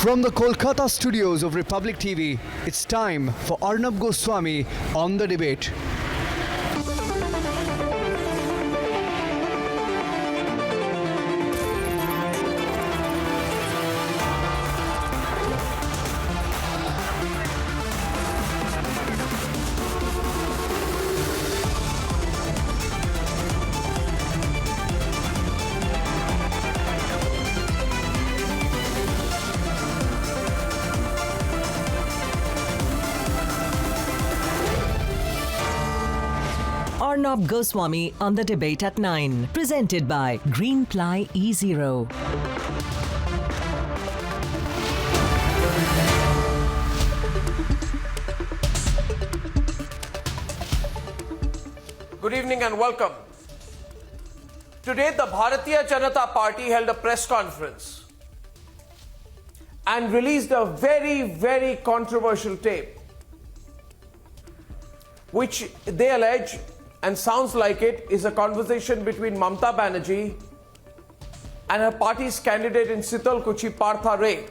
From the Kolkata studios of Republic TV, it's time for Arnab Goswami on the debate. Arnab Goswami on the debate at 9. Presented by Greenply E0. Good evening and welcome. Today the Bharatiya Janata Party held a press conference and released a very controversial tape which they allege and sounds like it is a conversation between Mamata Banerjee and her party's candidate in Sitalkuchi, Partha Ray.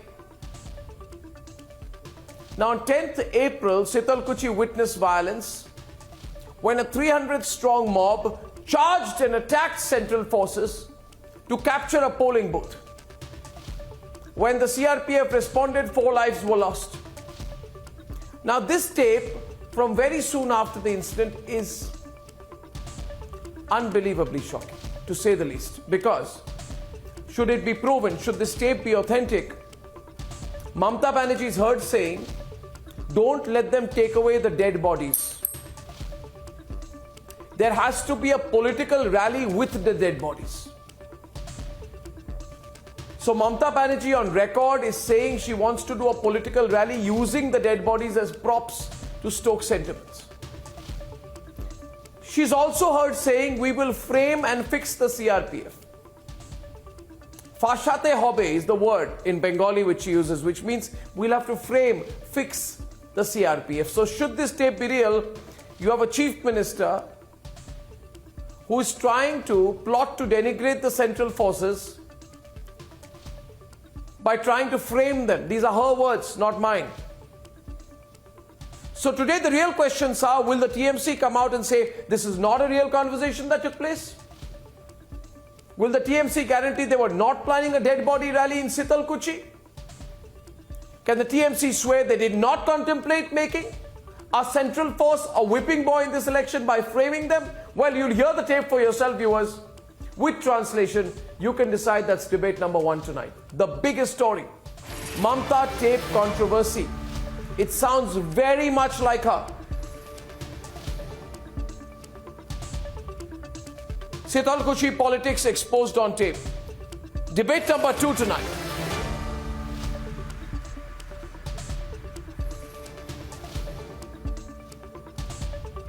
Now on 10th April, Sitalkuchi witnessed violence when a 300-strong mob charged and attacked central forces to capture a polling booth. When the CRPF responded, 4 lives were lost. Now this tape from very soon after the incident is unbelievably shocking, to say the least, because should it be proven, should this tape be authentic, Mamata Banerjee is heard saying, don't let them take away the dead bodies. There has to be a political rally with the dead bodies. So Mamata Banerjee on record is saying she wants to do a political rally using the dead bodies as props to stoke sentiments. She's also heard saying we will frame and fix the CRPF. Fashate hobe is the word in Bengali which she uses, which means we'll have to frame, fix the CRPF. So should this tape be real, you have a chief minister who is trying to plot to denigrate the central forces by trying to frame them. These are her words, not mine. So today the real questions are, will the TMC come out and say this is not a real conversation that took place? Will the TMC guarantee they were not planning a dead body rally in Sitalkuchi? Can the TMC swear they did not contemplate making a central force a whipping boy in this election by framing them? Well, you'll hear the tape for yourself, viewers. With translation, you can decide. That's debate number 1 tonight. The biggest story, Mamata tape controversy. It sounds very much like her. Sitalkuchi politics exposed on tape. Debate number 2 tonight.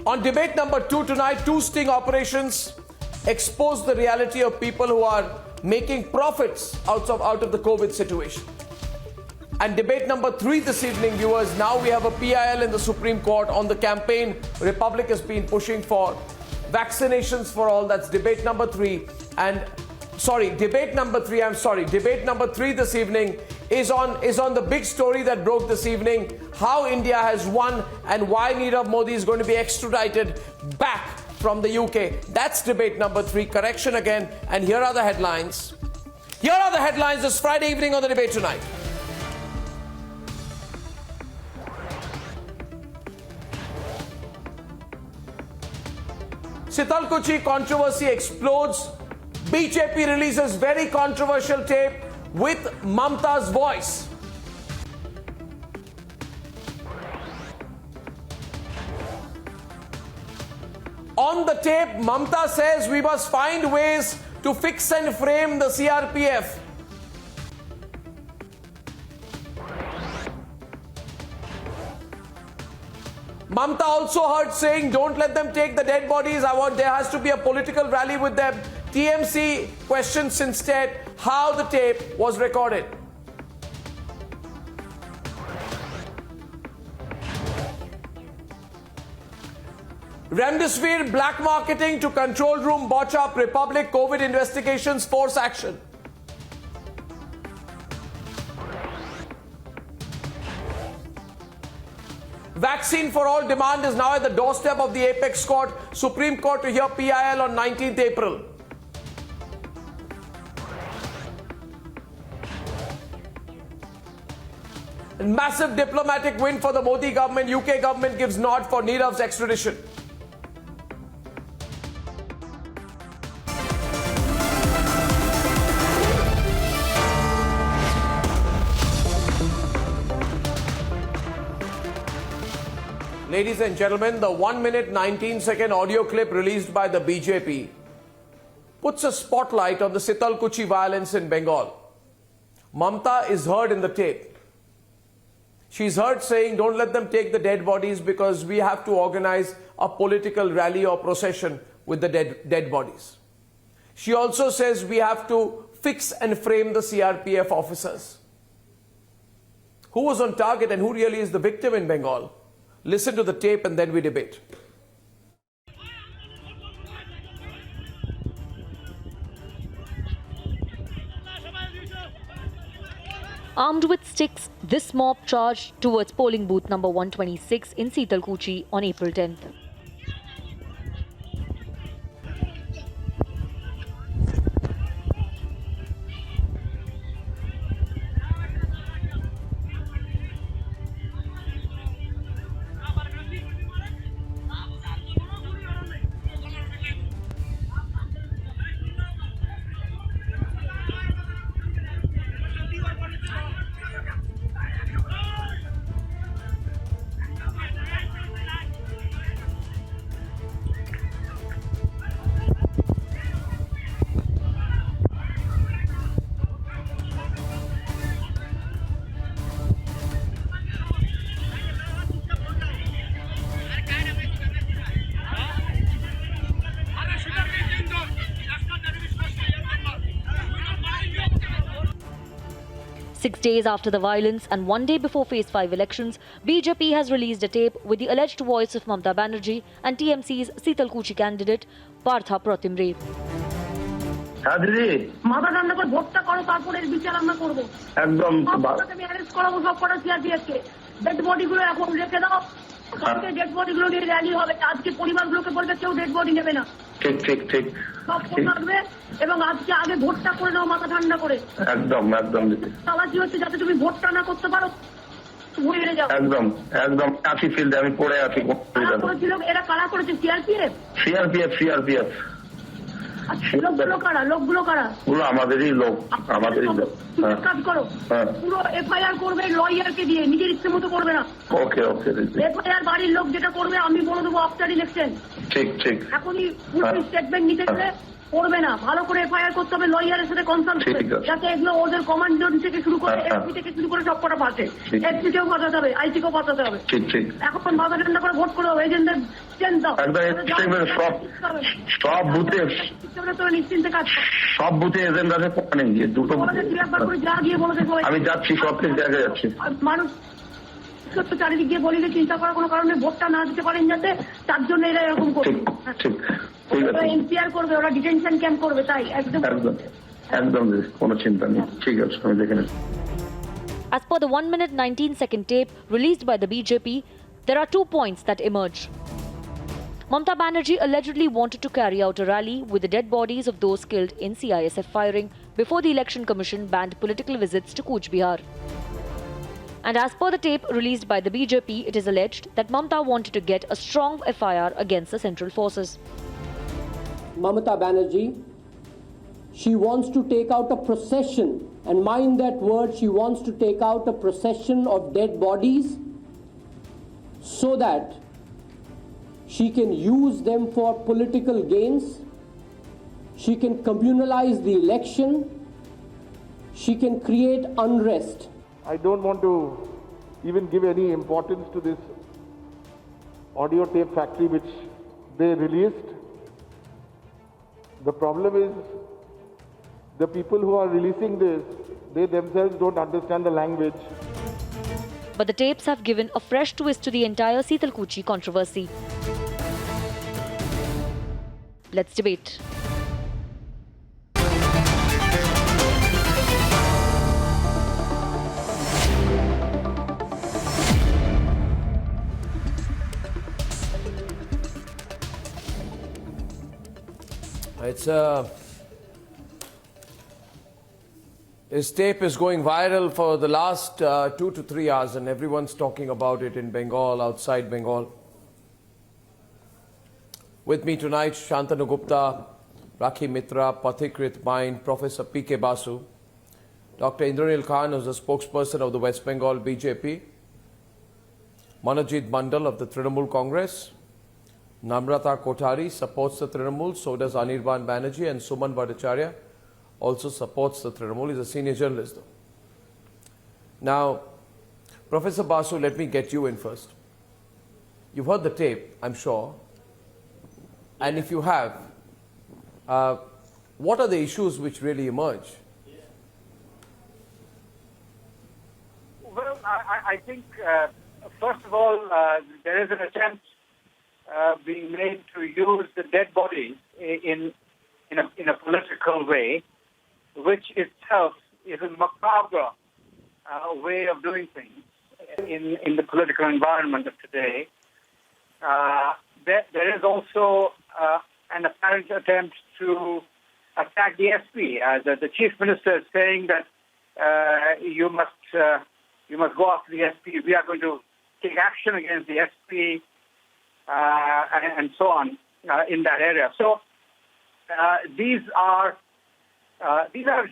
On debate number 2 tonight, 2 sting operations expose the reality of people who are making profits out of the COVID situation. And debate number 3 this evening, viewers, now we have a PIL in the Supreme Court on the campaign Republic has been pushing for vaccinations for all. That's debate number 3. And debate number 3 this evening is on the big story that broke this evening, how India has won and why Nirav Modi is going to be extradited back from the UK. That's debate number 3. Correction again. And here are the headlines. Here are the headlines this Friday evening on the debate tonight. Sitalkuchi controversy explodes. BJP releases very controversial tape with Mamata's voice. On the tape, Mamata says we must find ways to fix and frame the CRPF. Mamata also heard saying, don't let them take the dead bodies. There has to be a political rally with them. TMC questions instead how the tape was recorded. Remdesivir black marketing to control room botch up. Republic COVID investigations force action. Vaccine for all demand is now at the doorstep of the apex court, Supreme Court, to hear PIL on 19th April. Massive diplomatic win for the Modi government. UK government gives nod for Nirav's extradition. Ladies and gentlemen, the 1 minute 19-second audio clip released by the BJP puts a spotlight on the Sitalkuchi violence in Bengal. Mamata is heard in the tape. She's heard saying, don't let them take the dead bodies because we have to organize a political rally or procession with the dead bodies. She also says we have to fix and frame the CRPF officers. Who was on target and who really is the victim in Bengal? Listen to the tape and then we debate. Armed with sticks, this mob charged towards polling booth number 126 in Sitalkuchi on April 10th. Six days after the violence and 1 day before Phase 5 elections, BJP has released a tape with the alleged voice of Mamata Banerjee and TMC's Sitalkuchi candidate, Partha Pratimre. ঠিক ঠিক ঠিক এবং আজকে আগে ভোটটা করে নাও, মাথা ঠান্ডা করে। একদম একদম চালাকি হচ্ছে যাতে তুমি ভোটটা না করতে পারো, ঘুরে যাও। একদম একদম আছি ফিল্ডে, আমি পড়ে আছি। এরা কারা করেছে? CRPF CRPF CRPF. লোকগুলো কারা? লোকগুলো কারা? ওগুলো আমাদেরই লোক, আমাদেরই লোক। কাজ করো, পুরো এফআইআর করবে লয়ারকে দিয়ে, নিজের ইচ্ছে মতো করবে না। ওকে ওকে। এফআইআর বাড়ির লোক যেটা করবে আমি বলে দেবো আফটার ইলেকশন। ঠিক ঠিক। এখনই পুরো স্টেটমেন্ট নিতে গেলে করবে না, ভালো করে এফআইআর করতে হবে, লয়ারের সাথে কনসাল্ট করে, যাতে এগুলো ওদের কমান্ডার থেকে শুরু করে এসপি থেকে শুরু করে সবকটা পাচ্ছে। এসপি কেও পাঠাতে হবে, আইসি কেও পাঠাতে হবে। ঠিক ঠিক। এখন মাথা ঠান্ডা করে ভোট করে হবে, এজেন্টদের চেঞ্জ দাও। সব বুথে নিশ্চিন্তে কাজ, সব বুথে এজেন্ট আছে, নেই দুটো যা গিয়ে বলে দেখো। আমি যাচ্ছি, সব থেকে জায়গায় যাচ্ছি। মানুষ চারিদিক গিয়ে বলি যে চিন্তা করার কোনো কারণে ভোটটা না দিতে পারেন যাতে, তার জন্য এরা এরকম করবে। এনপিআর করবে, ওরা ডিটেনশন ক্যাম্প করবে, তাই একদম একদম কোনো চিন্তা নেই। ঠিক আছে, আমি দেখে নেব। As per the 1 minute 19-second tape released by the BJP, there are 2 points that emerge. Mamata Banerjee allegedly wanted to carry out a rally with the dead bodies of those killed in CISF firing before the Election Commission banned political visits to Cooch Behar. And as per the tape released by the BJP, it is alleged that Mamata wanted to get a strong FIR against the central forces. Mamata Banerjee, she wants to take out a procession, and mind that word, she wants to take out a procession of dead bodies so that she can use them for political gains, she can communalize the election, she can create unrest. I don't want to even give any importance to this audio tape factory which they released. The problem is the people who are releasing this, they themselves don't understand the language. But the tapes have given a fresh twist to the entire Sitalkuchi controversy. Let's debate. This tape is going viral for the last 2 to 3 hours, and everyone's talking about it in Bengal, outside Bengal. With me tonight, Shantanu Gupta, Rakhi Mitra, Pathikrit Mind, Professor P.K. Basu, Dr. Indranil Khan, who's the spokesperson of the West Bengal BJP, Manojit Mandal of the Trinamool Congress, Namrata Kothari supports the Trinamool, so does Anirban Banerjee, and Suman Bhattacharya also supports the Trinamool. He's a senior journalist, though. Now, Professor Basu, let me get you in first. You've heard the tape, I'm sure. And if you have, what are the issues which really emerge? Well, I think, first of all, there is an attempt being made to use the dead bodies in a political way, which itself is a macabre way of doing things in the political environment of today. There is also an apparent attempt to attack the SP. The chief minister is saying that you must go after the SP. We are going to take action against the SP and so on in that area. So these are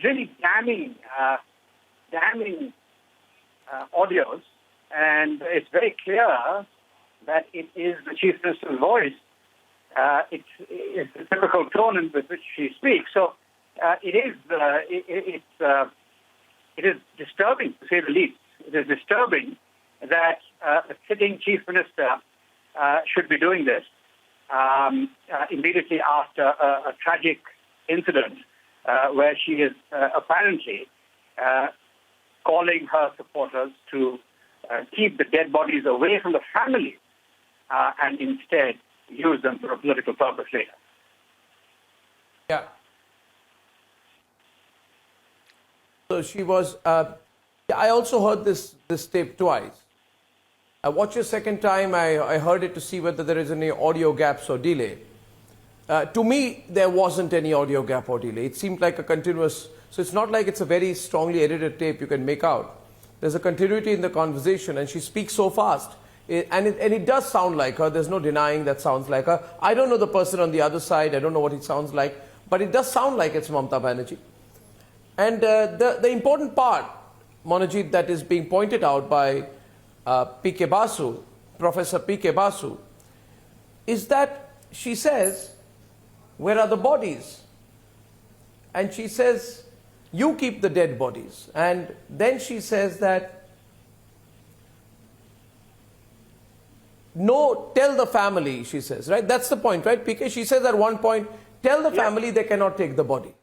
really damning audios, and it's very clear that it is the chief minister's voice. It's the typical tone with which she speaks. So it is disturbing, to say the least. It is disturbing that a sitting chief minister should be doing this immediately after a tragic incident where she is apparently calling her supporters to keep the dead bodies away from the family and instead use them for a political purpose later. Yeah. So she was... I also heard this tape twice. I watched it a second time. I heard it to see whether there is any audio gaps or delay. To me, there wasn't any audio gap or delay. It seemed like a continuous... So it's not like it's a very strongly edited tape you can make out. There's a continuity in the conversation, and she speaks so fast. And it does sound like her. There's no denying that sounds like her. I don't know the person on the other side. I don't know what it sounds like. But it does sound like it's Mamata Banerjee. And the important part, Manojit, that is being pointed out by P.K. Basu, Professor P.K. Basu, is that she says, where are the bodies? And she says, you keep the dead bodies. And then she says that, no, tell the family, she says, right? That's the point, right, PK? She says at one point, tell the family they cannot take the body.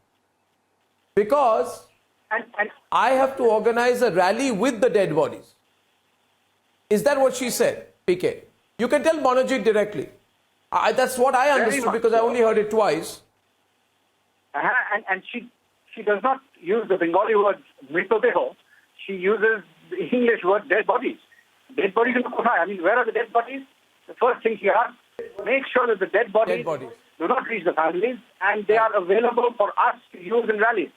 Because I have to organize a rally with the dead bodies. Is that what she said, PK? You can tell Manojit directly. That's what I understood because I only heard it twice. And she does not use the Bengali word mritodeho. She uses the English word dead bodies. Dead bodies in the Kothai. I mean, where are the dead bodies? The first thing she asks, make sure that the dead bodies do not reach the families and they are available for us to use in rallies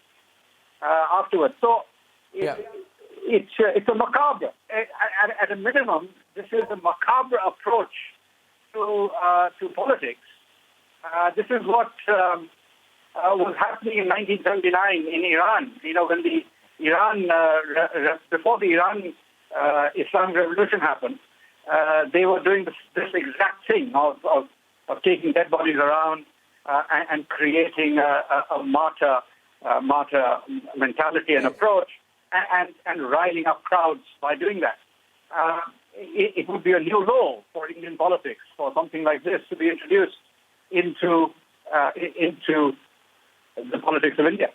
afterwards. So it's a macabre. At a minimum, this is a macabre approach to politics. This is what was happening in 1979 in Iran. You know, when the before the Iran Islamic Revolution happened, they were doing this exact thing of taking dead bodies around and creating a martyr mentality and approach, and riling up crowds by doing that. It would be a new law for Indian politics for something like this to be introduced into the politics of India.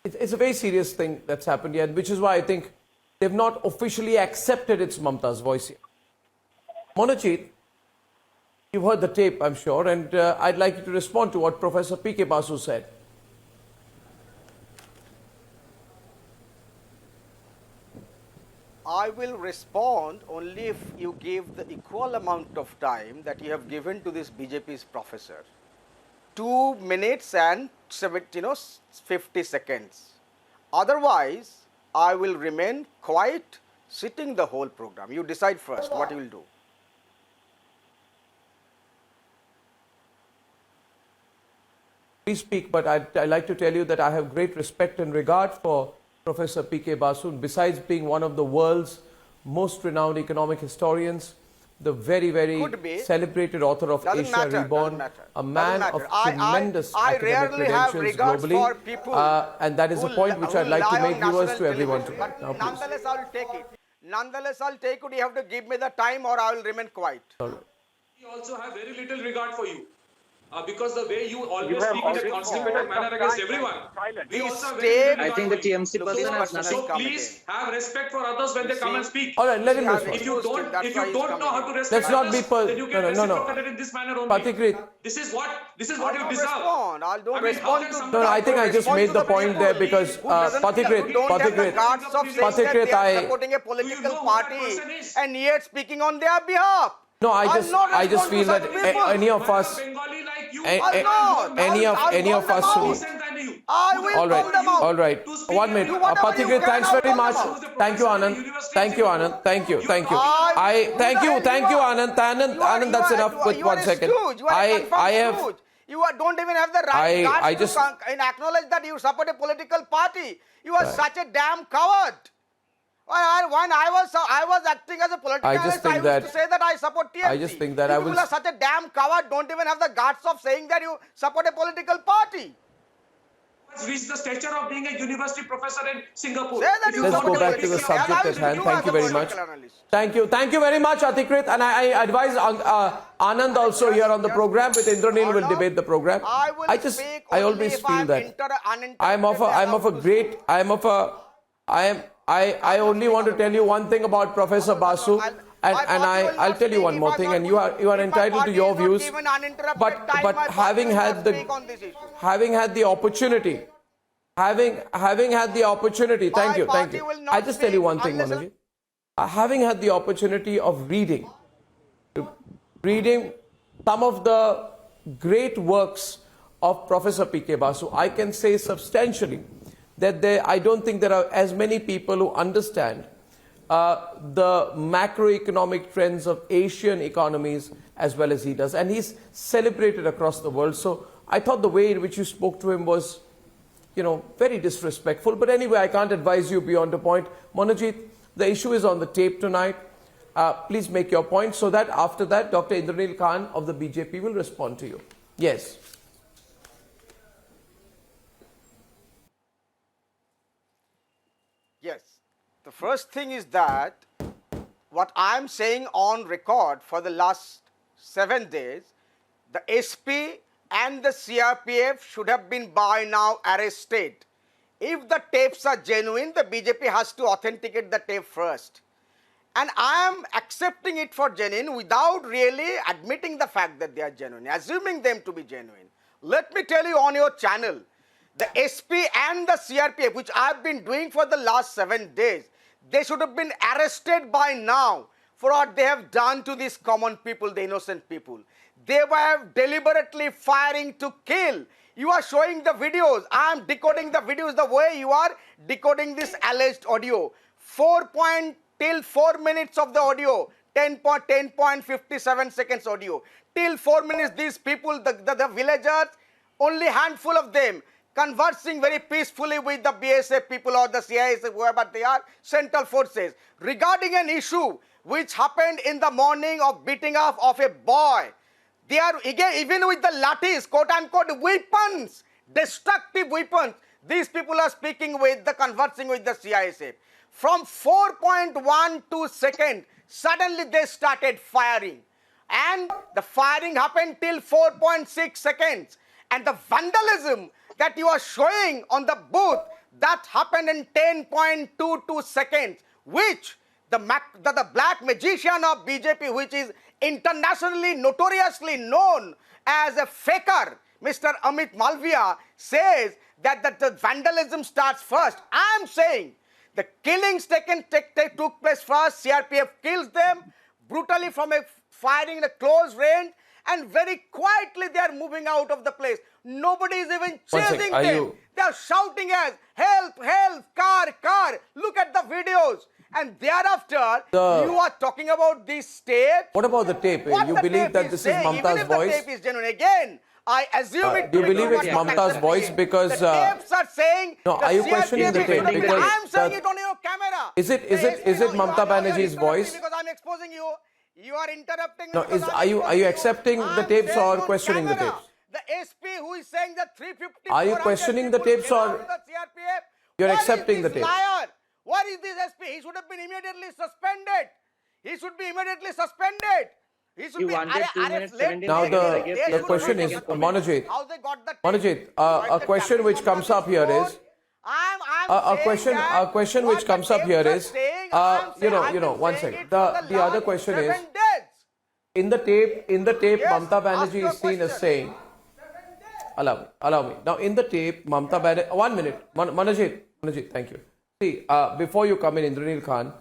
It's a very serious thing that's happened here, which is why I think they've not officially accepted it's Mamata's voice here. Manojit, you've heard the tape, I'm sure, and I'd like you to respond to what Professor P.K. Basu said. I will respond only if you give the equal amount of time that you have given to this BJP's professor. 2 minutes and 50 seconds. Otherwise, I will remain quiet, sitting the whole program. You decide first what you will do. We speak, but I'd like to tell you that I have great respect and regard for Professor P.K. Basu. Besides being one of the world's most renowned economic historians, the very, very celebrated author of Asia Reborn, a man of tremendous academic credentials globally, and that is a point which I'd like to make viewers to everyone today. Now, nonetheless, I will take it. Nonetheless, I'll take it. You have to give me the time or I will remain quiet. We also have very little regard for you. Because the way you always speak in a constipated manner against everyone, we also have very little regard for you. So please have respect for others when they come and speak. All right, let him respond. If you don't know how to respect Let's not others, be then you get reciprocated in this manner only. Patikrit. This is what you deserve. I don't respond to. No, I think I just made the point there because Patikrit, I supporting a political party and yet speaking on their behalf. No, I just feel that any of us, any of us who. All right. 1 minute. Patikrit, thanks very much. Thank you, Anand. Thank you, Anand. Thank you. Thank you, Anand. Anand, that's enough with 1 second. I have. You don't even have the right to acknowledge that you support a political party. You are such a damn coward. When I was acting as a political analyst, I used to say that I support TMC. I just think that people are such a damn coward, don't even have the guts of saying that you support a political party. Reached the stature of being a university professor in Singapore. Let's go back to the subject at hand. Thank you very much. Thank you very much, Atikrit. And I advise Anand also here on the program with Indranil will debate the program. I always feel that I only want to tell you one thing about Professor Basu, and I'll tell you one more thing, and you are entitled to your views. But having had the opportunity, thank you. I just tell you one thing, Manaji. Having had the opportunity of reading some of the great works of Professor P.K. Basu, I can say substantially that I don't think there are as many people who understand the macroeconomic trends of Asian economies as well as he does. And he's celebrated across the world. So I thought the way in which you spoke to him was, very disrespectful. But anyway, I can't advise you beyond a point. Monojit, the issue is on the tape tonight. Please make your point so that after that, Dr. Indranil Khan of the BJP will respond to you. Yes. Yes. The first thing is that what I am saying on record for the last 7 days, the SP and the CRPF should have been by now arrested. If the tapes are genuine, the BJP has to authenticate the tape first. And I am accepting it for genuine without really admitting the fact that they are genuine, assuming them to be genuine. Let me tell you on your channel, the SP and the CRPF, which I have been doing for the last 7 days, they should have been arrested by now for what they have done to these common people, the innocent people. They were deliberately firing to kill. You are showing the videos. I am decoding the videos the way you are decoding this alleged audio. 4 minutes of the audio, 10.57 seconds audio. Till 4 minutes, these people, the villagers, only handful of them, conversing very peacefully with the BSF people or the CISF, whoever they are, central forces, regarding an issue which happened in the morning of beating up of a boy. They are, again, even with the lathis, quote-unquote, weapons, destructive weapons, these people are conversing with the CISF. From 4.12 seconds, suddenly they started firing. And the firing happened till 4.6 seconds. And the vandalism that you are showing on the booth, that happened in 10.22 seconds, which the black magician of BJP, which is internationally notoriously known as a faker, Mr. Amit Malviya, says that the vandalism starts first. I am saying The killings took place first. CRPF kills them brutally from a firing in a close range, and very quietly they are moving out of the place. Nobody is even chasing them. They are shouting as, help, help, car, car. Look at the videos. And thereafter, you are talking about this tape. What about the tape? You believe that this is Mamata's voice? The tape is genuine. Again, I assume it. Do you believe it's Mamata's voice because the tapes are saying? No, are you questioning the tape? Because I am saying it on your camera. Is it Mamata Banerjee's voice? Because I'm exposing you. You are interrupting. No, are you accepting the tapes or questioning the tapes? The SP who is saying that 350. Are you questioning the tapes or you're accepting the tapes? Liar. What is this SP? He should have been immediately suspended. He should be immediately suspended. He should be arrested. Now the question is, Manojit, a question which comes up here is, a question which comes up here is, one second. The other question is, in the tape, Mamata Banerjee is seen as saying, allow me. Now in the tape, Mamata Banerjee, 1 minute, Manojit, thank you. See, before you come in, Indranil Khan,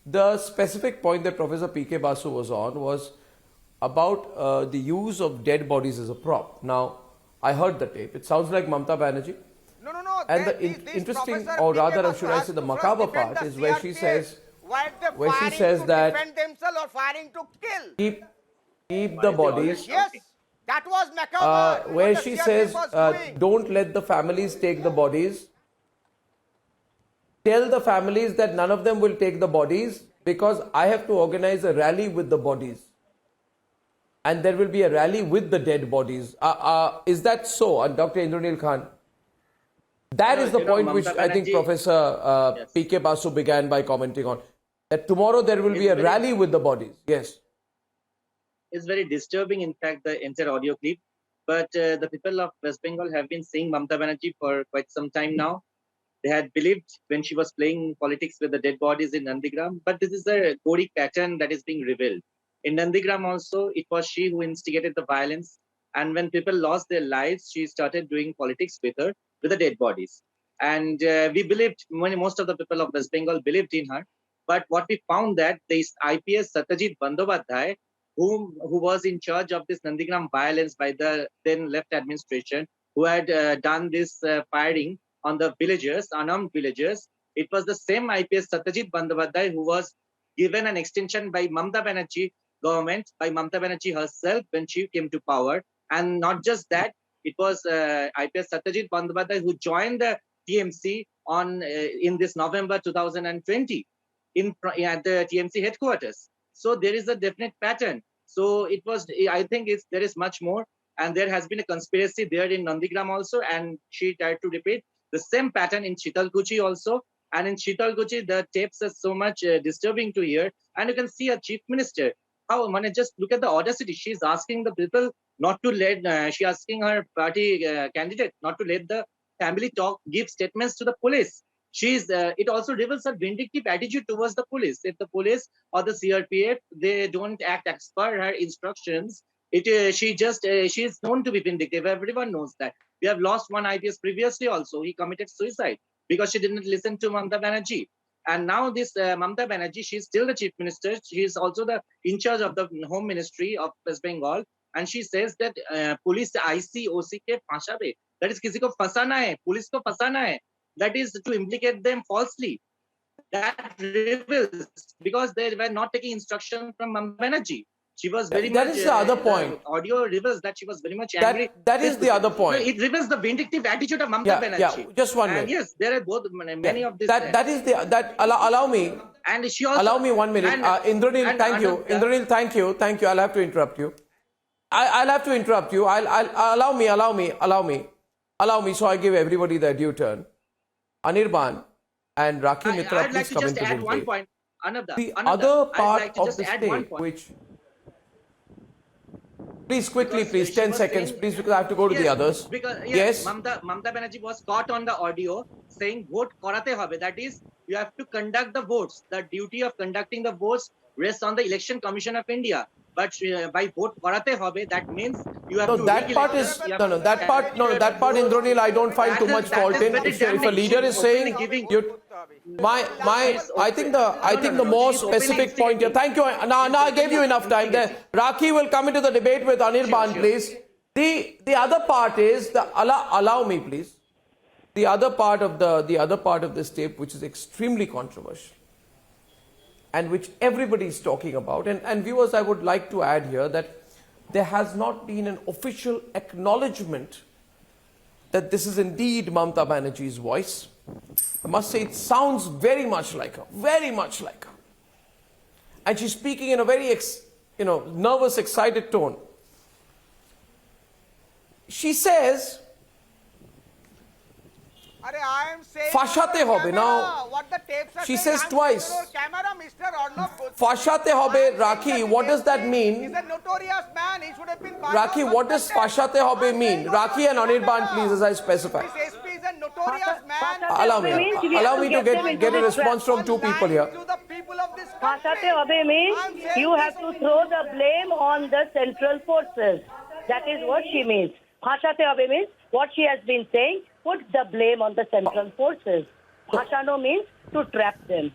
the specific point that Professor P.K. Basu was on was about the use of dead bodies as a prop. Now, I heard the tape. It sounds like Mamata Banerjee. No. And the interesting, or rather, should I say, the macabre part is where she says that defend themselves or firing to kill. Keep the bodies. Yes, that was macabre. Where she says, don't let the families take the bodies. Tell the families that none of them will take the bodies because I have to organize a rally with the bodies. And there will be a rally with the dead bodies. Is that so, Dr. Indranil Khan? That is the point which I think Professor P.K. Basu began by commenting on. That tomorrow there will be a rally with the bodies. Yes. It's very disturbing, in fact, the entire audio clip. But the people of West Bengal have been seeing Mamata Banerjee for quite some time now. They had believed when she was playing politics with the dead bodies in Nandigram. But this is a Gori pattern that is being revealed. In Nandigram also, it was she who instigated the violence. And when people lost their lives, she started doing politics with the dead bodies. And we believed, most of the people of West Bengal believed in her. But what we found that this IPS Satyajit Bandyopadhyay, who was in charge of this Nandigram violence by the then left administration, who had done this firing on the villagers, unarmed villagers, it was the same IPS Satyajit Bandyopadhyay who was given an extension by Mamata Banerjee government, by Mamata Banerjee herself when she came to power. And not just that, it was IPS Satyajit Bandyopadhyay who joined the TMC in this November 2020 at the TMC headquarters. So there is a definite pattern. So it was, I think there is much more. And there has been a conspiracy there in Nandigram also. And she tried to repeat the same pattern in Sitalkuchi also. And in Sitalkuchi, the tapes are so much disturbing to hear. And you can see a chief minister. Just look at the audacity. She's asking the people not to she's asking her party candidate not to let the family give statements to the police. It also reveals a vindictive attitude towards the police. If the police or the CRPF, they don't act as per her instructions, she is known to be vindictive. Everyone knows that. We have lost one IPS previously also. He committed suicide because she didn't listen to Mamata Banerjee. And now this Mamata Banerjee, she's still the chief minister. She is also in charge of the home ministry of West Bengal. And she says that police IC, OC ke fashabe. That is kisi ko fasana hai, police ko fasana hai. That is to implicate them falsely. That reveals because they were not taking instruction from Mamata Banerjee. She was very much. That is the other point. Audio reveals that she was very much angry. That is the other point. It reveals the vindictive attitude of Mamata Banerjee. Yeah, just 1 minute. And yes, there are both many of these. Allow me. And she also. Allow me 1 minute. Indranil, thank you. Indranil, thank you. I'll have to interrupt you. I'll have to interrupt you. Allow me. So I give everybody their due turn. Anirban and Rakhi Mitra, I'd like please to come just into add the one debate. point. The other part of the state, which... Please, quickly, please, 10 seconds, please, because I have to go to the others. Yes. Mamata Banerjee was caught on the audio saying, vote korate hobe. That is, you have to conduct the votes. The duty of conducting the votes rests on the Election Commission of India. But by vote korate hobe, that means you have to... That part, Indranil, I don't find too much fault in. If a leader is saying... I think the more specific point here. Thank you. Now I gave you enough time there. Rakhi will come into the debate with Anirban, please. The other part is allow me, please. The other part of this tape, which is extremely controversial, and which everybody is talking about, and viewers, I would like to add here that there has not been an official acknowledgement that this is indeed Mamata Banerjee's voice. I must say it sounds very much like her, and she's speaking in a very nervous, excited tone. She says, Fashate hobe. Now, she says twice. Fashate hobe, Rakhi, what does that mean? He's a notorious man. He should have been Rakhi, what does Fashate hobe mean? Rakhi and Anirban, please, as I specify. This SP is a notorious man. Allow me to get a response from two people here. Fashate hobe means you have to throw the blame on the central forces. That is what she means. Fashate hobe means what she has been saying. Put the blame on the central forces. Bhashano means to trap them.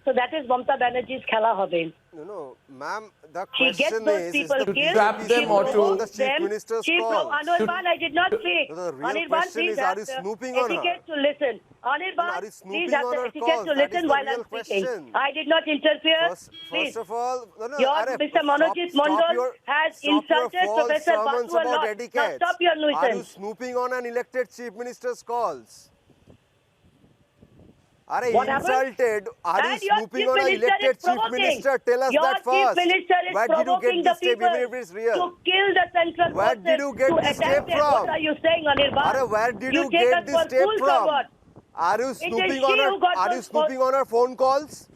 So that is Mamata Banerjee's khela hobe. No, ma'am, the She gets question those is people the killed. trap them or to the Chief Minister's calls. Anirban, I did not speak. No, the real Anirban, question please is, are have you the snooping on her? etiquette to listen. Are Anirban, you please snooping have on the her etiquette calls? to That is listen the while real I'm speaking. question. I did not interfere. First of all, Your Mr. Manojit Mondal has insulted Professor sermons Basu a about lot. etiquette. Now stop your Are you nuisance. snooping on an elected Chief Minister's calls? Are you What happened? insulted? Are you And your snooping Chief on an Minister elected is Chief provoking. Minister? Tell us Your that Chief first. Minister is Where did you provoking get this the tape, people even if it's real? to kill the central Where forces, did you get to this attack tape them. from? What are you saying, Anirban? Are where did you take get us this for tape fools or from? what? Are you It is snooping she on her? who got Are you those snooping on her phone calls?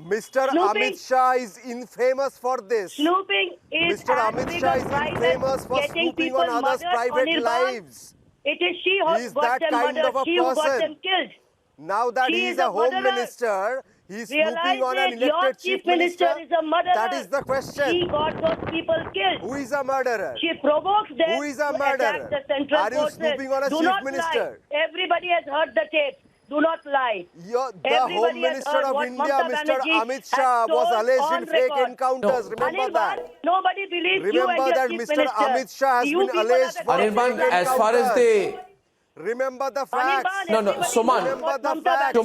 Mr. Snooping? Amit Shah is infamous for this. Snooping is Mr. as Amit big Shah a is crime infamous as for getting snooping people on others' murdered, private Anirban. lives. It is she who He is got that them kind murdered. of a She who got person. them killed. Now that She he is is a a home murderer. minister, he is Realize snooping on an it, your elected Chief Chief Minister. Minister is a murderer. That is the question. She got those people killed. Who is a murderer? She provokes them Who is a to murderer? attack the central Are you forces. snooping on a Do Chief not Minister? lie. Everybody has heard the tape. Do not lie. The Everybody Home has Minister heard of what India, Mamata Mr. Banerjee Amit has Shah, was told alleged on in fake record. encounters. Remember Anirban, that? nobody believes you and Remember your that Chief Mr. Minister. Amit Shah has You been people are alleged the for Anirban, fake as far as encounters. the Remember the facts. No, Suman. Remember the facts.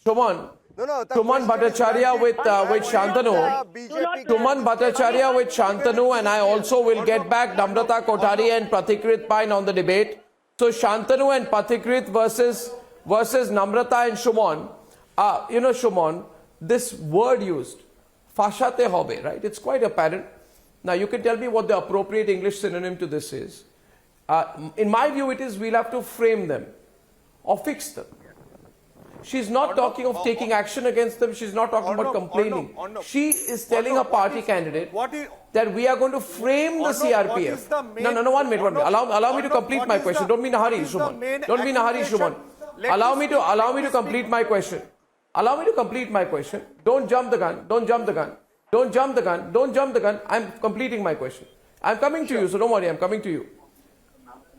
Suman The Suman question is Bhattacharya with Shantanu. BJP Suman Bhattacharya with Shantanu, and I also will get back Namrata Kothari and Pratikrit Pine on the debate. So Shantanu and Pratikrit versus Namrata and Shumon. Shumon, this word used, Fashate hobe, right? It's quite apparent. Now you can tell me what the appropriate English synonym to this is. In my view, it is we'll have to frame them or fix them. She's not talking of taking action against them. She's not talking about complaining. She is telling a party candidate that we are going to frame the CRPF. No, 1 minute. Allow me to complete my question. Don't be in a hurry, Shuman. Don't be in a hurry, Shuman. Allow me to complete my question. Allow me to complete my question. Don't jump the gun. Don't jump the gun. Don't jump the gun. Don't jump the gun. I'm completing my question. I'm coming to you, so don't worry. I'm coming to you.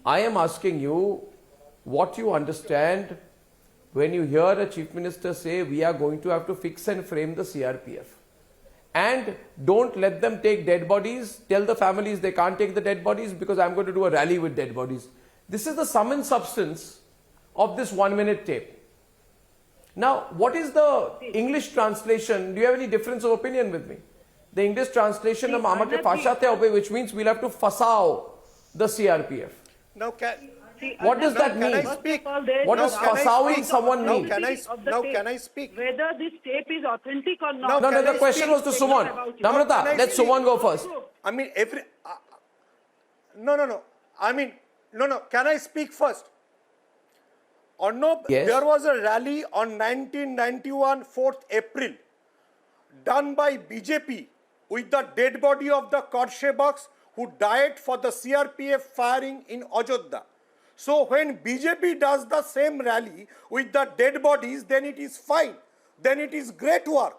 I am asking you what you understand when you hear a Chief Minister say we are going to have to fix and frame the CRPF. And don't let them take dead bodies. Tell the families they can't take the dead bodies because I'm going to do a rally with dead bodies. This is the sum and substance of this 1 minute tape. Now, what is the English translation? Do you have any difference of opinion with me? The English translation of Mamate Fashate hobe, which means we'll have to fasao the CRPF. Now, what does that mean? What does fasawing someone mean? Can I speak? Whether this tape is authentic or not. No, the question was to Suman. Namrata, let Suman go first. I mean, No. Can I speak first? Arnab, yes. There was a rally on 1991, 4th April, done by BJP with the dead body of the Karshebaks who died for the CRPF firing in Ajodhya. So when BJP does the same rally with the dead bodies, then it is fine. Then it is great work.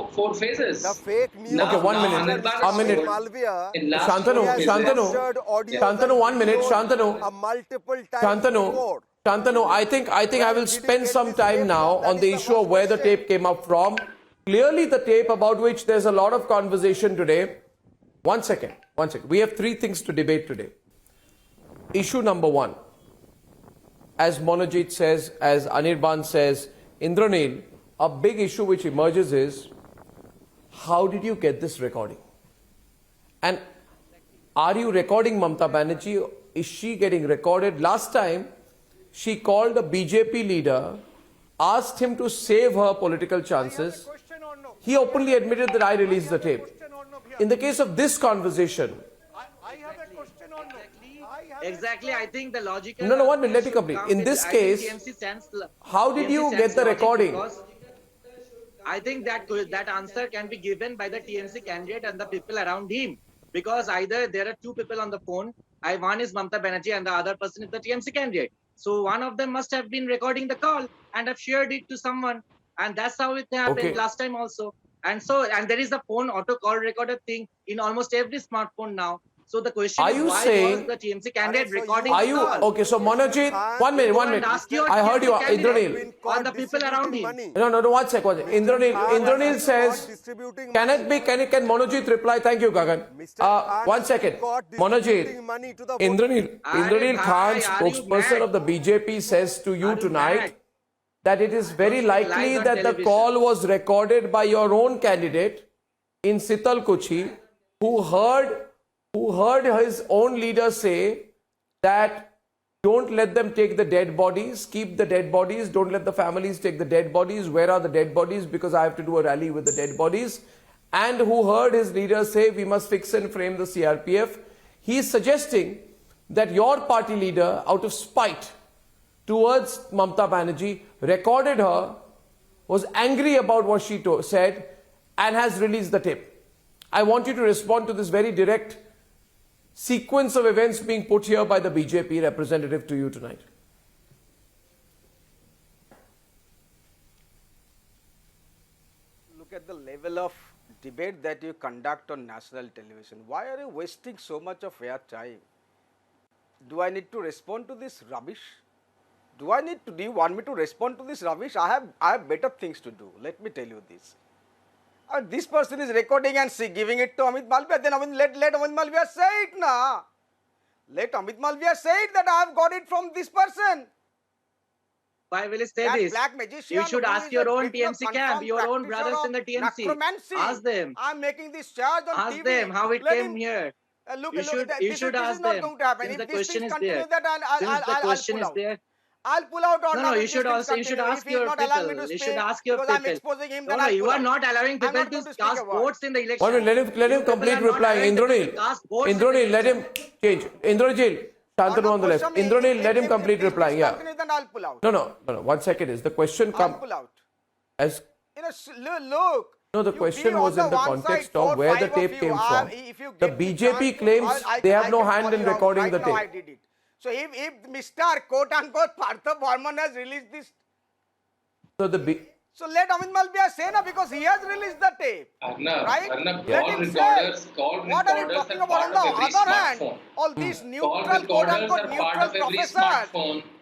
four phases. The fake news. Now- Okay, 1 now minute. Anirban A minute. Malviya. In last Shantanu, four phases- Shantanu, captured audios Shantanu, and 1 minute. videos Shantanu, multiple times Shantanu, before. Shantanu, I think I will spend some time now on the issue of where the tape came up from. Clearly the tape about which there's a lot of conversation today. One second. We have three things to debate today. Issue number one, as Monojit says, as Anirban says, Indranil, a big issue which emerges is, how did you get this recording? And are you recording Mamata Banerjee? Is she getting recorded? Last time, she called a BJP leader, asked him to save her political chances. He openly admitted that I released the tape. In the case of this conversation, Exactly, I think the logical... No, 1 minute, let me complete. In this case, how did you get the recording? I think that answer can be given by the TMC candidate and the people around him. Because either there are two people on the phone, one is Mamata Banerjee and the other person is the TMC candidate. So one of them must have been recording the call and have shared it to someone. And that's how it happened last time also. And there is a phone auto call recorder thing in almost every smartphone now. So the question is, why was the TMC candidate recording the call? Okay, so Manojit, 1 minute. I heard you, Indranil. On the people around him. No, 1 second. Indranil says, can Manojit reply? Thank you, Gagan. 1 second. Manojit, Indranil Khan, spokesperson of the BJP, says to you tonight that it is very likely that the call was recorded by your own candidate in Sitalkuchi, who heard his own leader say that don't let them take the dead bodies, keep the dead bodies, don't let the families take the dead bodies. Where are the dead bodies? Because I have to do a rally with the dead bodies. And who heard his leader say we must fix and frame the CRPF. He is suggesting that your party leader, out of spite towards Mamata Banerjee, recorded her, was angry about what she said and has released the tape. I want you to respond to this very direct sequence of events being put here by the BJP representative to you tonight. Look at the level of debate that you conduct on national television. Why are you wasting so much of your time? Do I need to respond to this rubbish? Do you want me to respond to this rubbish? I have better things to do. Let me tell you this. This person is recording and giving it to Amit Malviya. Then let Amit Malviya say it now. Let Amit Malviya say it that I have got it from this person. Why will he say this? Black magician, you should ask your own TMC camp, your own brothers in the TMC. Ask them. I am making this charge on ask TV. them how it came here. You should ask them. Since the question is there. Since the question is there. I'll pull out on No, you should ask your people. You should ask your people. I'm exposing him, no, you are not allowing people to cast votes in the election. 1 minute, let him complete reply. Indranil, let him change. Indranil, Shantanu on the left. Indranil, let him complete reply. Yeah. I'll pull out. No. 1 second is the question come. I'll pull out. As look. No, the question was in the context of where the tape came from. The BJP claims they have no hand in recording the tape. So if Mr. quote-unquote Partha Barman has released this, so let Amit Malviya say na, because he has released the tape. Arnab, right? Arnab, Let him say. What are you talking about? On the other hand, all these neutral quote-unquote neutral professors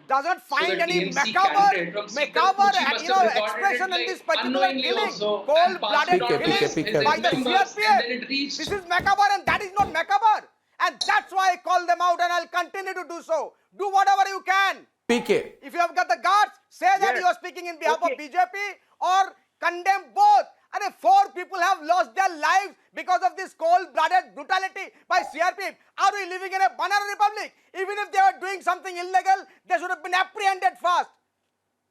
doesn't find any macabre expression in this particular killing, cold-blooded killing by the CRPF. This is macabre and that is not macabre. And that's why I call them out and I'll continue to do so. Do whatever you can. PK. If you have got the guts, say that you are speaking in behalf of BJP or condemn both. And if 4 people have lost their lives because of this cold-blooded brutality by CRPF, are we living in a banana republic? Even if they were doing something illegal, they should have been apprehended fast.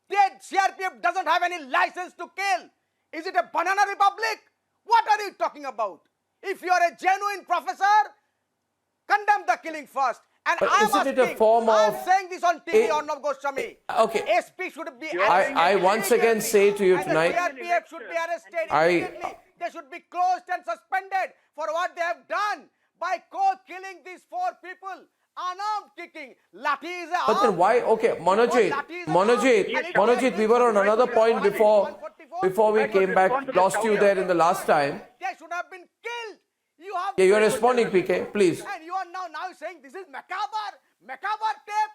CRPF doesn't have any license to kill. Is it a banana republic? What are you talking about? If you are a genuine professor, condemn the killing first. And I'm saying this on TV, Arnab Goswami. Okay. SP should be arrested. I once again say to you tonight. And the CRPF should be arrested immediately. They should be closed and suspended for what they have done by killing these 4 people. Unarmed kicking. Lathi is a But then why? Okay, Manojit, we were on another point before we came back. Lost you there in the last time. They should have been killed. You are responding, PK, please. And you are now saying this is macabre tape.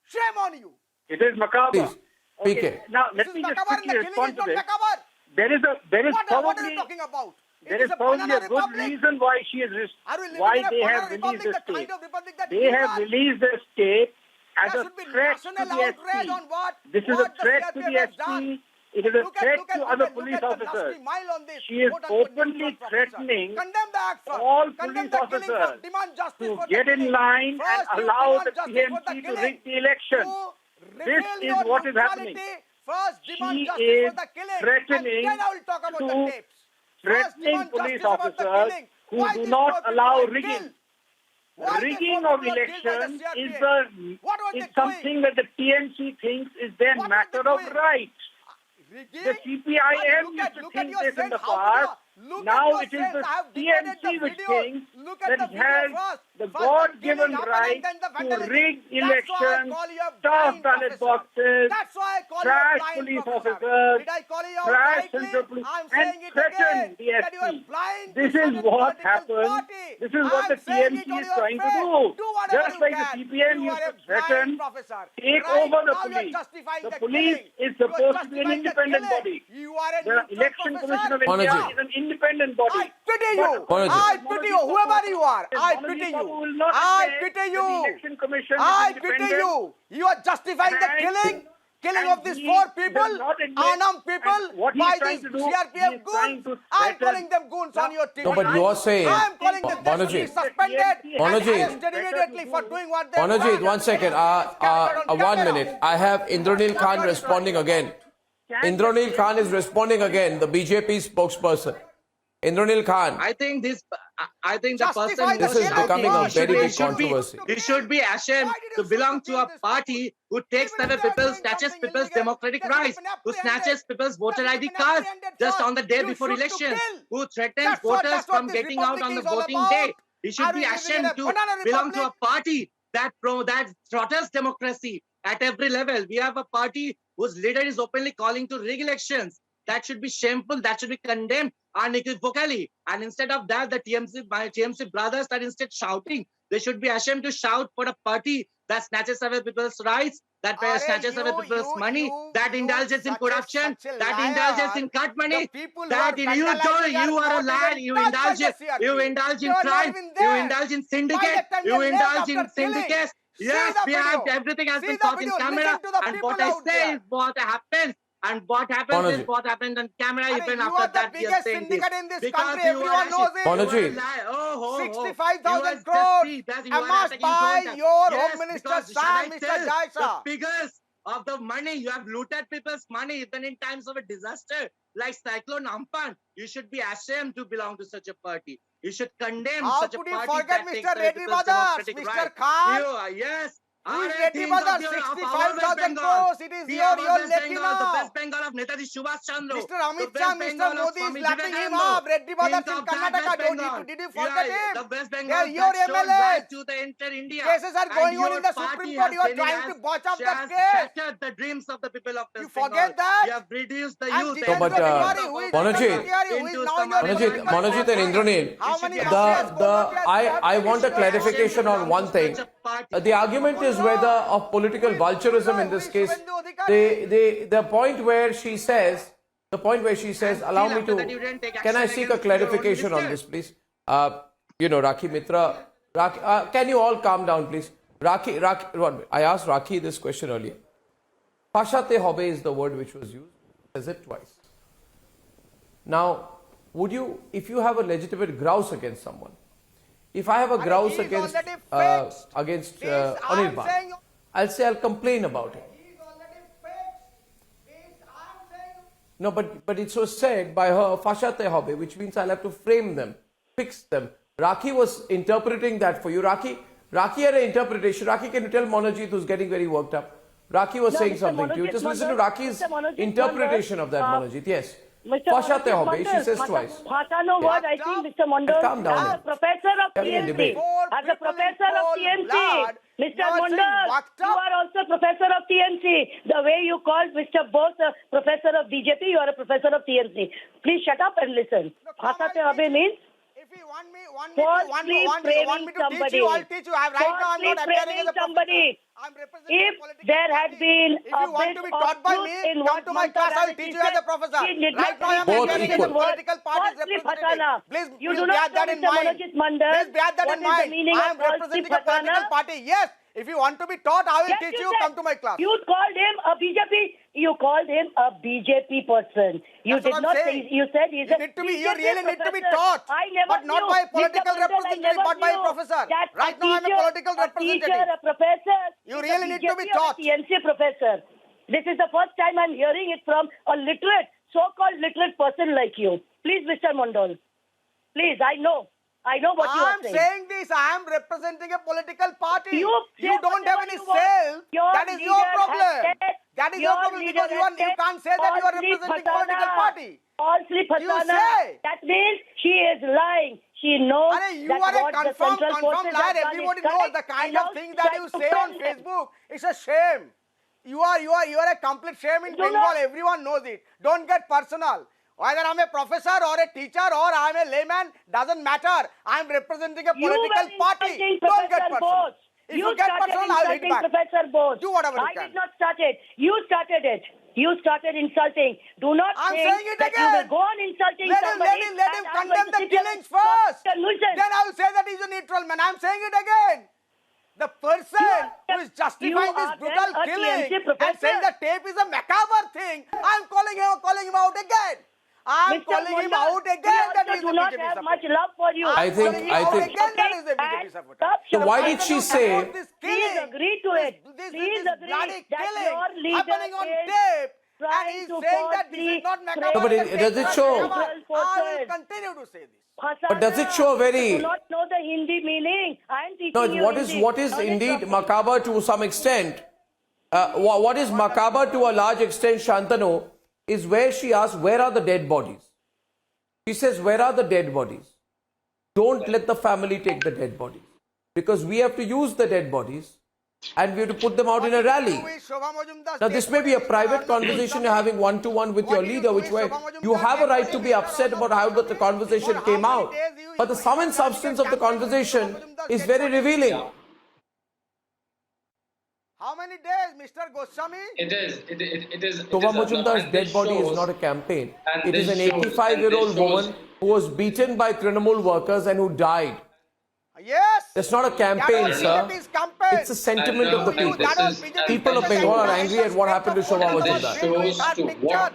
Shame on you. It is macabre. Please, speak it. Now, let me just quickly respond to this. There is probably talking about? there is probably a good reason why she is why they have released this tape. They have released this tape as a threat to the SP. This is a threat to the SP. It is a threat to other police officers. She is openly threatening all police officers to get in line and allow the TMC to rig the election. This is what is happening. She is threatening police officers who do not allow rigging. Rigging of elections is something that the TMC thinks is their matter of right. The CPIM used to think this in the past. Now it is the TMC which thinks that it has the God-given right to rig elections, stuff ballot boxes, trash police officers, trash central police, and threaten the SP. This is what happens. This is what the TMC is trying to do. Just like the CPM used to threaten, take over the police. The police is supposed to be an independent body. The Election Commission of India is an independent body. I pity you. I pity you, whoever you are. I pity you. I pity you. I pity you. You are justifying the killing of these 4 people, unarmed people, by these CRPF goons. I'm calling them goons on your TV. No, but you are saying, I'm calling them Banerjee, suspended and arrested immediately for doing what they have Banerjee, done. 1 second. 1 minute. I have Indranil Khan responding again. Indranil Khan is responding again, the BJP spokesperson. Indranil Khan. I think the person. This is becoming a very big controversy. He should be ashamed to belong to a party who takes away people's, snatches people's democratic rights, who snatches people's voter ID cards just on the day before elections, who threatens voters from getting out on the voting day. He should be ashamed to belong to a party that throttles democracy at every level. We have a party whose leader is openly calling to rig elections. That should be shameful. That should be condemned unequivocally. And instead of that, the TMC brothers are instead shouting. They should be ashamed to shout for a party that snatches away people's rights, that snatches away people's money, that indulges in corruption, that indulges in cut money, that you are a liar, you indulge in crime, you indulge in syndicate, you indulge in syndicates. Yes, we have everything has been caught in camera, and what I say is what happens. And what happens is what happens on camera. Even after that, we are saying this. Because everyone knows it. 65,000 crores amassed by your Home Minister son, Mr. Jaisa. The figures of the money, you have looted people's money even in times of a disaster like Cyclone Amphan. You should be ashamed to belong to such a party. You should condemn such a party. How could you forget Mr. Reddy Brothers, Mr. Khan? Yes. Reddy Brothers, 65,000 crores. It is your lucky now. The West Bengal of Netaji Subhash Chandra. Mr. Amit Shah, Mr. Modi is lapping him up. Reddy Brothers in Karnataka. Did you forget him? The West They Bengal are your MLAs. to the entire India. Cases are going on in the Supreme Court. You are trying to botch up the case. Shattered the dreams of the people of West You forget that? You have reduced the youth. No, but Banerjee and Indranil, I want a clarification on one thing. The argument is whether of political vulturism in this case. The point where she says, allow me to, can I seek a clarification on this, please? Rakhi Mitra, can you all calm down, please? Rakhi, I asked Rakhi this question earlier. Pashate hobe is the word which was used. Says it twice. Now, would you, if you have a legitimate grouse against someone, if I have a grouse against Anirban, I'll say I'll complain about it. No, but it was said by her, Fashate hobe, which means I'll have to frame them, fix them. Rakhi was interpreting that for you. Rakhi had an interpretation. Rakhi, can you tell Monajit, who's getting very worked up? Rakhi was saying something to you. Just listen to Rakhi's interpretation of that, Monajit. Yes. Fashate hobe, she says twice. No word, I think, Mr. Mondal. Calm down. As a professor of TMC. As a professor of TMC. Mr. Mondal, you are also a professor of TMC. The way you called Mr. Bose a professor of BJP, you are a professor of TMC. Please shut up and listen. Fashate hobe means you want me to teach somebody. you, I'll teach you. Right now I'm not appearing as a somebody. I'm representing If a political there party. had been If a you want bit to be of taught by truth me, in come what to my Mamata class, I'll Banerjee teach you as a said, professor. she did Right not now I'm say Both appearing as equal. a political party's falsely representative. Patana. Please You bear do not that know, in Mr. mind. Manojit Mandal, Please bear that what in is the mind. meaning I of am falsely representing a Patana? political party. Yes, if you want to be taught, I will Yes, teach you you. said. Come to my class. You called him a BJP. You called him a BJP person. You That's what did I'm not saying. say. You said he's You a need to be. BJP You really need to be professor. taught, I never but not knew. by a political Mr. Mandal, I representative, never but by a knew professor. that Right a now, I'm a teacher, political a representative. teacher, a professor. You is a really need to be BJP or a taught. TMC professor. This is the first time I'm hearing it from a literate, so-called literate person like you. Please, Mr. Mandal. Please, I know what you are I'm saying. saying this. I am representing a political party. You You don't have whatever any you want. self. Your That is your leader has problem. said- That is your your problem leader because has you said can't say that you are falsely representing Patana. political party. Falsely You Patana. say. That means she is lying. She knows You that are a what the confirmed central forces liar. have done Everybody is knows correct, the kind and now of things she's that trying you to say on defend them. Facebook. It's a shame. You are a complete shame in Do Bengal. not- Everyone knows it. Don't get personal. Whether I'm a professor or a teacher or I'm a layman, doesn't matter. I'm representing a political party. Insulting Don't get Professor personal. Bose. If you get started personal, I'll hit insulting back. Professor Bose. Do whatever you I can. did not start it. You started it. You started insulting. Do not I'm think saying it that you again. will go on insulting Let him somebody. let him and I'm condemn going to the sit here killings and first. talk nuisance. Then I will say that he's a neutral man. I'm saying it again. The person who is justifying this are brutal then a killing TMC and professor. saying the tape is a macabre thing, I'm calling him out again. I'm Mr. calling him Mondal, out again we that also he's a do not BJP have supporter. much love for you. I'm I think- calling him out I think- again that he's a BJP supporter. So why did she say- This Please killing, agree to it. this Please agree bloody that killing your leader happening on is tape, and trying he's to saying that this falsely is not macabre. frame No, but does it show- I will continue to say this. But does it show a very- You do not know the Hindi meaning. I am teaching No, you what Hindi. is Learn it indeed from me. macabre to some extent, what is macabre to a large extent, Shantanu, is where she asks, where are the dead bodies? She says, where are the dead bodies? Don't let the family take the dead bodies. Because we have to use the dead bodies and we have to put them out in a rally. Now, this may be a private conversation you're having one-to-one with your leader, which way you have a right to be upset about how the conversation came out. But the sum and substance of the conversation is very revealing. How many days, Mr. Goswami? It is. Shobha Majumdar's dead body is not a campaign. It is an 85-year-old woman who was beaten by Trinamool workers and who died. Yes. It's not a campaign, sir. It's a sentiment of the people. People of Bengal are angry at what happened to Shobha Majumdar. Shows to what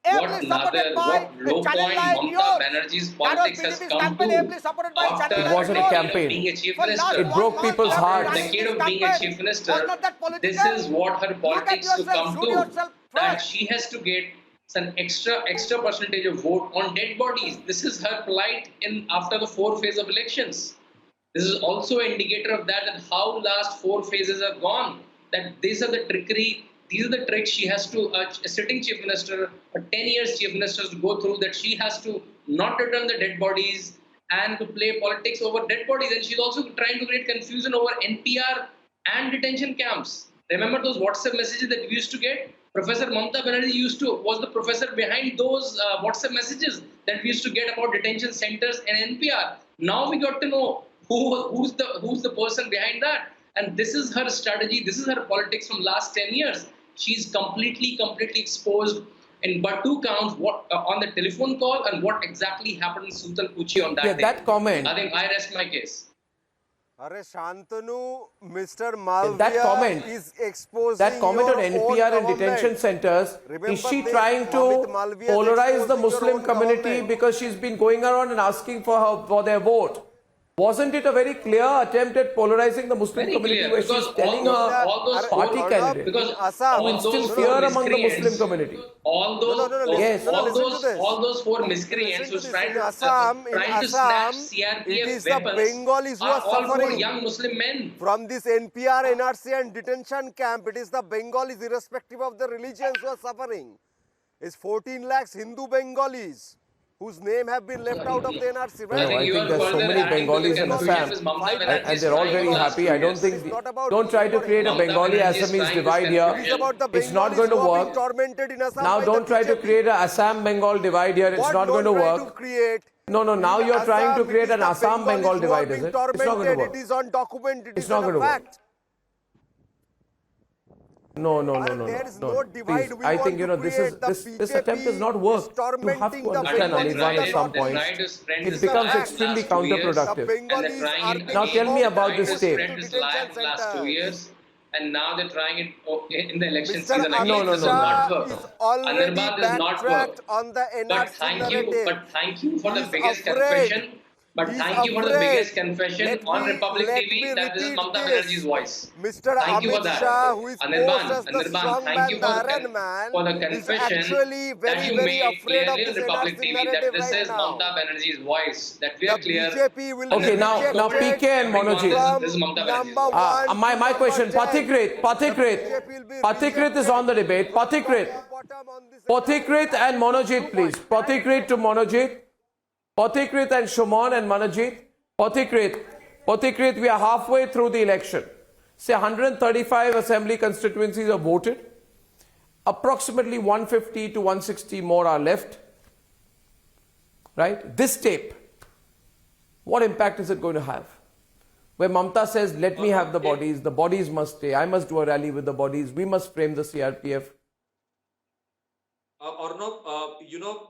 low point Mamata Banerjee's politics has come to after It wasn't a campaign. being a chief minister. It broke people's After hearts. a decade of being a chief minister, this is what her politics to come to. That she has to get some extra percentage of vote on dead bodies. This is her plight in after the 4 phase of elections. This is also an indicator of that how last 4 phases are gone. That these are the trickery. These are the tricks she has to, a sitting chief minister, a 10 years chief minister to go through, that she has to not return the dead bodies and to play politics over dead bodies. And she's also trying to create confusion over NPR and detention camps. Remember those WhatsApp messages that we used to get? Professor Mamata Banerjee was the professor behind those WhatsApp messages that we used to get about detention centers and NPR. Now we got to know who's the person behind that. And this is her strategy. This is her politics from last 10 years. She's completely exposed in but 2 counts on the telephone call and what exactly happened in Sitalkuchi on that day. That comment. I think I rest my case. Arre Shantanu, Mr. Malviya That comment, is exposing that comment on your NPR own and government. detention centers, Remember is she this, trying to Amit Malviya is polarize the exposing your Muslim own community government. because she's been going around and asking for their vote? Wasn't it a very clear attempt at polarizing the Muslim Very community clear, where because she's telling all those her party four- candidate because Assam, all to instill those fear four among the Muslim miscreants, community? all those, Yes. all those 4 miscreants who's trying to snatch CRPF it is the weapons Bengalis who are all 4 suffering. young Muslim men. From this NPR, NRC and detention camp, it is the Bengalis, irrespective of the religions, who are suffering. It's 14 lakhs Hindu Bengalis. whose name have been left out of the NRC. No, I think there's so many Bengalis in Assam and they're all very happy. I don't think, don't try to create a Bengali-Assamese divide here. It's not going to work. Now don't try to create an Assam-Bengal divide here. It's not going to work. No, now you're trying to create an Assam-Bengal divide, is it? It's not going to work. It is undocumented. It's not going to work. No. There is no divide. Please, I think, this attempt does not work. You have to understand, Anirban, at some point. It becomes extremely counterproductive. Now tell me about this tape. Last 2 years. And now they're trying it in the election season again. No. This does not work. Already Anirban does not work. On the NRC But thank you for the biggest confession. But thank you for the biggest confession on Republic TV that this is Mamata Banerjee's voice. Mr. Thank you for Amit that. Shah, who is Anirban, posed as the strong thank you man, for the Iron Man, the is confession actually that you very made afraid of clearly in this Republic NRC TV that narrative this right is now. Mamata Banerjee's voice. That we are clear. BJP will Okay, now PK and Monojit. This is Mamata Banerjee's voice. My question, Pathikrit is on the debate. Pathikrit and Monojit, please. Pathikrit to Monojit. Pathikrit and Shumon and Manojit. Pathikrit, we are halfway through the election. Say 135 assembly constituencies are voted. Approximately 150 to 160 more are left. Right? This tape, what impact is it going to have? Where Mamata says, let me have the bodies must stay, I must do a rally with the bodies, we must frame the CRPF. Arnab,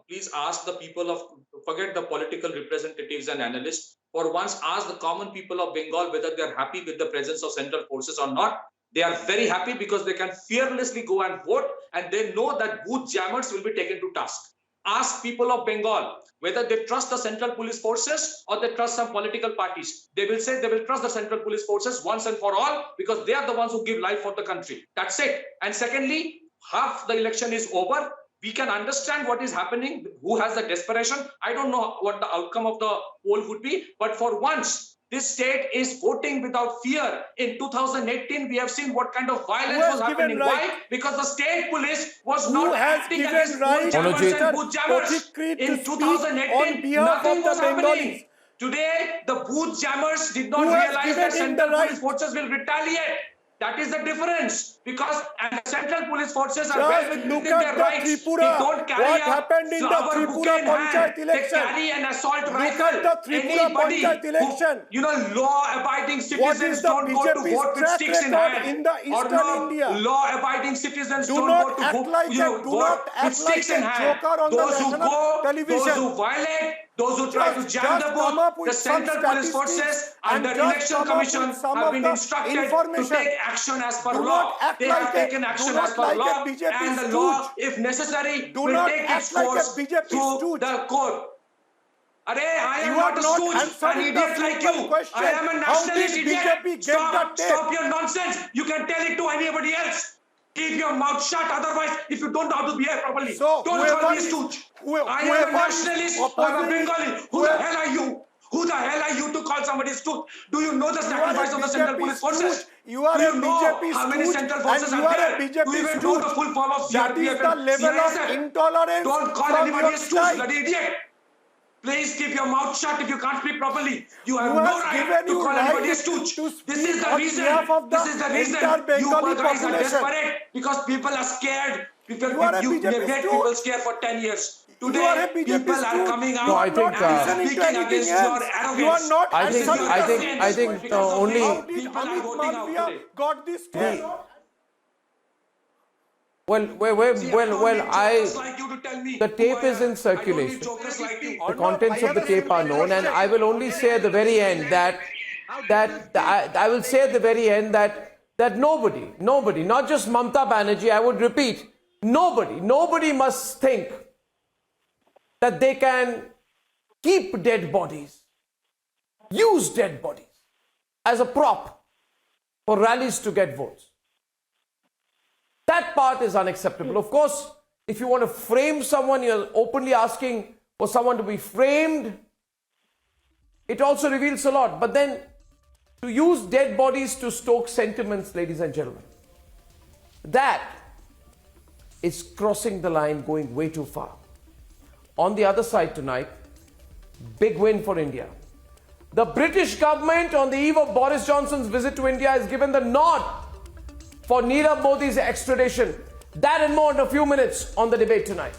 please ask the people of, forget the political representatives and analysts, for once ask the common people of Bengal whether they are happy with the presence of central forces or not. They are very happy because they can fearlessly go and vote and they know that booth jammers will be taken to task. Ask people of Bengal whether they trust the central police forces or they trust some political parties. They will say they will trust the central police forces once and for all because they are the ones who give life for the country. That's it. And secondly, half the election is over. We can understand what is happening, who has the desperation. I don't know what the outcome of the poll would be, but for once, this state is voting without fear. In 2018, we have seen what kind of violence was happening. Why? Because the state police was not acting against booth jammers. In 2018, nothing was happening. Today, the booth jammers did not realize that central police forces will retaliate. That is the difference, because central police forces are well within their rights. They don't carry what happened in the Tripura Panchayat election. They carry an assault rifle. Look at the Tripura Panchayat election. Law-abiding citizens don't go to vote with sticks in hand. In the Eastern India. Law-abiding citizens don't go to vote with sticks in hand. Those who go, those who violate, those who try to jam the booth, the central police forces and the election commission have been instructed to take action as per law. They have taken action as per law, and the law, if necessary, will take its course through the court. I am not a stooge, an idiot like you. I am a nationalist idiot. Stop your nonsense. You can tell it to anybody else. Keep your mouth shut, otherwise, if you don't know how to behave properly, don't call me a stooge. I am a nationalist, I'm a Bengali. Who the hell are you? Who the hell are you to call somebody a stooge? Do you know the sacrifice of the central police forces? You are a BJP how many central forces are there? Do you even know the full form of CRPF? That is the level of intolerance. Don't call anybody a stooge, bloody idiot. Please keep your mouth shut if you can't speak properly. You have no right to call anybody a stooge. This is the reason. You guys are desperate because people are scared. You made people scared for 10 years. Today, people are coming out and speaking against your arrogance. You are not. I think only. People are voting out today. Got this tape. The tape is in circulation. The contents of the tape are known, and I will only say at the very end that nobody, not just Mamata Banerjee, I would repeat, nobody must think that they can keep dead bodies, use dead bodies as a prop for rallies to get votes. That part is unacceptable. Of course, if you want to frame someone, you're openly asking for someone to be framed. It also reveals a lot. But then, to use dead bodies to stoke sentiments, ladies and gentlemen, that is crossing the line, going way too far. On the other side tonight, big win for India. The British government on the eve of Boris Johnson's visit to India has given the nod for Nirav Modi's extradition. That and more in a few minutes on the debate tonight.